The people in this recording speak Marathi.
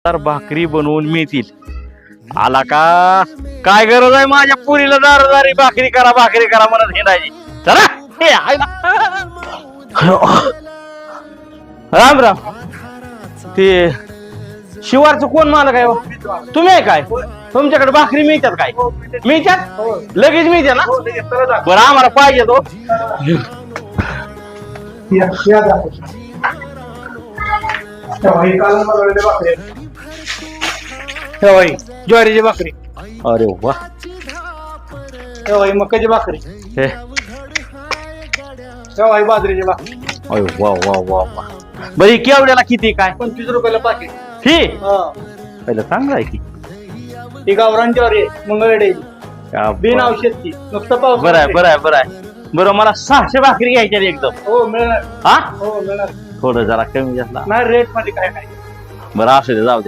तर भाकरी बनवून मिळतील. आला का काय गरज आहे माझ्या पुरीला दारदारी भाकरी करा म्हणत हिंडायची. चला हे आहे ना. राम राम. ते शिवारचं कोण मालक आहे हो? तुम्ही आहे काय? तुमच्याकडे भाकरी मिळतात काय? मिळतात लगेच मिळते ना? बरं आम्हाला पाहिजे तो. ज्वारीची भाकरी, अरे वा. मक्याची भाकरी, हे बाजरीची भाकरी. अरे वा वा वा वा. बरी केवढ्याला किती काय? 25 रुपयाला पाकिट. ही पहिलं चांगलं आहे की. ही गावरान ज्वारी आहे, मंगळवेढ्याची, बिन बरं औषधची, नुसतं पाऊस. आहे बरं आहे बरं आहे. बरं मला 600 भाकरी घ्यायच्या एकदम. हो मिळणार, हा हो मिळणार. थोडं जरा कमी जास्त. नाही रेट मध्ये काय नाही. बरं असू दे जाऊ द्या.